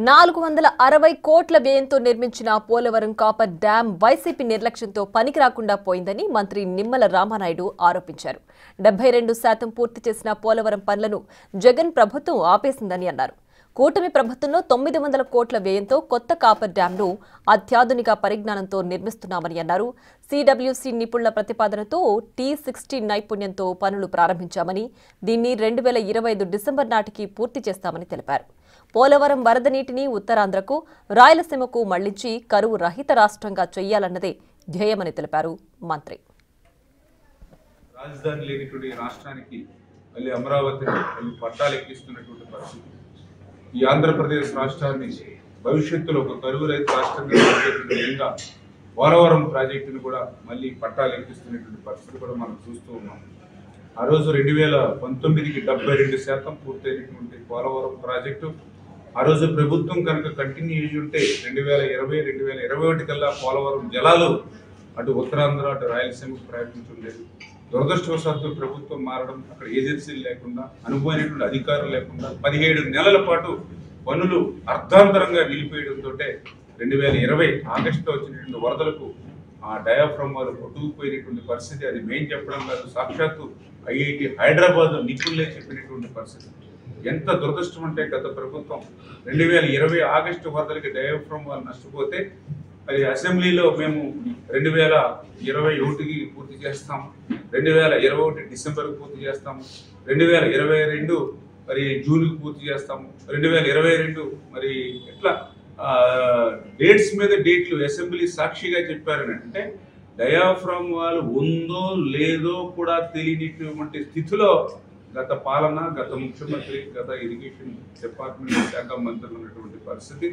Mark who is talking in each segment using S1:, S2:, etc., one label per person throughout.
S1: 460 కోట్ల వ్యయంతో నిర్మించిన పోలవరం కాపర్ డ్యాం వైసీపీ నిర్లక్ష్యంతో పనికి రాకుండా పోయిందని మంత్రి నిమ్మల రామానాయుడు ఆరోపించారు. 72% పూర్తి చేసిన పోలవరం పనులను జగన్ ప్రభుత్వం ఆపేసిందని అన్నారు. కూటమి ప్రభుత్వంలో 900 కోట్ల వ్యయంతో కొత్త కాపర్ డ్యాంను అత్యాధునిక పరిజ్ఞానంతో నిర్మిస్తున్నామని అన్నారు. సిడబ్ల్యూసి నిపుణుల ప్రతిపాదనతో T60 నైపుణ్యంతో పనులు ప్రారంభించామని, దీన్ని 2025 డిసెంబర్ నాటికి పూర్తి చేస్తామని తెలిపారు. పోలవరం వరద నీటిని ఉత్తరాంధ్రకు, రాయలసీమకు మళ్లించి కరువు రహిత రాష్ట్రంగా చేయాలన్నదే ధ్యేయమని తెలిపారు మంత్రి.
S2: రాజధాని లేనిటువంటి రాష్ట్రానికి మళ్ళీ అమరావతిని పట్టాలెక్కిస్తున్నటువంటి పరిస్థితి. ఈ ఆంధ్రప్రదేశ్ రాష్ట్రాన్ని భవిష్యత్తులో ఒక కరువు రహిత రాష్ట్రంగా పోలవరం ప్రాజెక్టును కూడా మళ్ళీ పట్టాలెక్కిస్తున్నటువంటి పరిస్థితి కూడా మనం చూస్తూ ఉన్నాం. ఆ రోజు 2019కి 72% పూర్తయినటువంటి పోలవరం ప్రాజెక్టు ఆ రోజు ప్రభుత్వం కనుక కంటిన్యూ చేసి ఉంటే 2020, 2021 కల్లా పోలవరం జలాలు అటు ఉత్తరాంధ్ర అటు రాయలసీమకు ప్రయత్నించుండేది. దురదృష్టవశాత్తు ప్రభుత్వం మారడం, అక్కడ ఏజెన్సీలు లేకుండా, అనుభవమైనటువంటి అధికారులు లేకుండా 17 నెలల పాటు పనులు అర్ధాంతరంగా నిలిపేయడంతో 2020 ఆగస్టులో వచ్చినటువంటి వరదలకు ఆ డయాఫ్రమ్ వాళ్ళు కొట్టుకుపోయినటువంటి పరిస్థితి. అది మేం చెప్పడం కాదు, సాక్షాత్తు ఐఐటి హైదరాబాద్ నిపుణులే చెప్పినటువంటి పరిస్థితి. ఎంత దురదృష్టం అంటే గత ప్రభుత్వం 2020 ఆగస్టు వరదలకి డయాఫ్రమ్ వాళ్ళు నష్టపోతే అది అసెంబ్లీలో మేము 2021కి పూర్తి చేస్తాము, 2021 డిసెంబర్కి పూర్తి చేస్తాము, 2022 మరి జూన్కి పూర్తి చేస్తాము, 2022 మరి ఎట్లా డేట్స్ మీద డేట్లు అసెంబ్లీ సాక్షిగా చెప్పారని అంటే డయాఫ్రమ్ వాళ్ళు ఉందో లేదో కూడా తెలియనిటువంటి స్థితిలో గత పాలన, గత ముఖ్యమంత్రి, గత ఇరిగేషన్ డిపార్ట్మెంట్ శాఖ మంత్రులు ఉన్నటువంటి పరిస్థితి.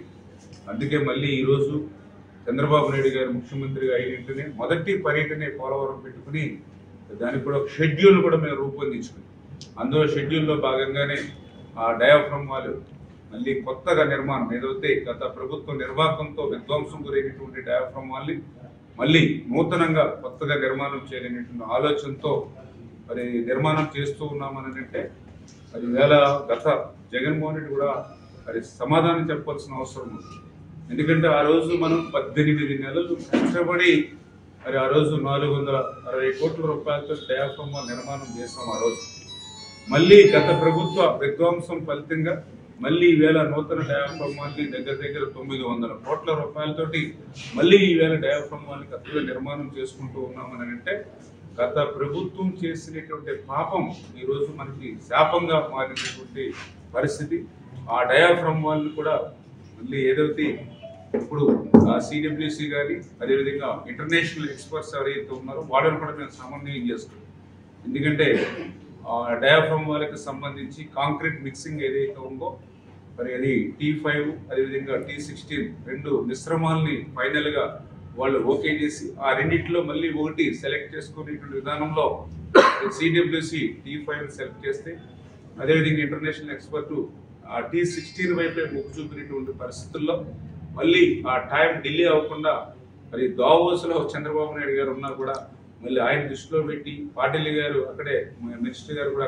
S2: అందుకే మళ్ళీ ఈరోజు చంద్రబాబు నాయుడు గారు ముఖ్యమంత్రిగా అయినట్టునే మొదటి పర్యటనే పోలవరం పెట్టుకుని దానికి కూడా ఒక షెడ్యూల్ కూడా మేము రూపొందించుకుని అందులో షెడ్యూల్లో భాగంగానే ఆ డయాఫ్రమ్ వాళ్ళు మళ్ళీ కొత్తగా నిర్మాణం ఏదైతే గత ప్రభుత్వ నిర్వాహకంతో విధ్వంసం గురైనటువంటి డయాఫ్రమ్ వాళ్ళని మళ్ళీ నూతనంగా కొత్తగా నిర్మాణం చేయలేనటువంటి ఆలోచనతో మరి నిర్మాణం చేస్తూ ఉన్నామని అంటే అది గత జగన్మోహన్ రెడ్డి కూడా మరి సమాధానం చెప్పాల్సిన అవసరం ఉంది. ఎందుకంటే ఆ రోజు మనం 18 నెలలు కష్టపడి మరి ఆ రోజు 460 కోట్ల రూపాయలతో డయాఫ్రమ్ నిర్మాణం చేస్తాం. ఆ రోజు మళ్ళీ గత ప్రభుత్వ విధ్వంసం ఫలితంగా మళ్ళీ నూతన డయాఫ్రమ్ దగ్గర 900 కోట్ల రూపాయలతోటి మళ్ళీ డయాఫ్రమ్ కొత్తగా నిర్మాణం చేసుకుంటూ ఉన్నామని అంటే గత ప్రభుత్వం చేసినటువంటి పాపం ఈరోజు మనకి శాపంగా మారినటువంటి పరిస్థితి. ఆ డయాఫ్రమ్ వాళ్ళని కూడా మళ్ళీ ఏదైతే ఇప్పుడు సిడబ్ల్యూసి కానీ అదేవిధంగా ఇంటర్నేషనల్ ఎక్స్పర్ట్స్ ఎవరైతే ఉన్నారో వాళ్ళని కూడా మేము సమన్వయం చేస్తున్నాం. ఎందుకంటే డయాఫ్రమ్ వాళ్ళకి సంబంధించి కాంక్రీట్ మిక్సింగ్ ఏదైతే ఉందో మరి అది T5 అదేవిధంగా T16 రెండు మిశ్రమాలని ఫైనల్గా వాళ్ళు ఓకే చేసి ఆ రెండింటిలో మళ్ళీ ఒకటి సెలెక్ట్ చేసుకునేటువంటి విధానంలో సిడబ్ల్యూసి T5 సెలెక్ట్ చేస్తే అదేవిధంగా ఇంటర్నేషనల్ ఎక్స్పర్ట్ ఆ T16 వైపే మొగ్గు చూపినటువంటి పరిస్థితుల్లో మళ్ళీ ఆ టైం డిలే అవ్వకుండా మరి దావోస్లో చంద్రబాబు నాయుడు గారు ఉన్నా కూడా మళ్ళీ ఆయన దృష్టిలో పెట్టి పాటిల్ గారు అక్కడే మినిస్టర్ గారు కూడా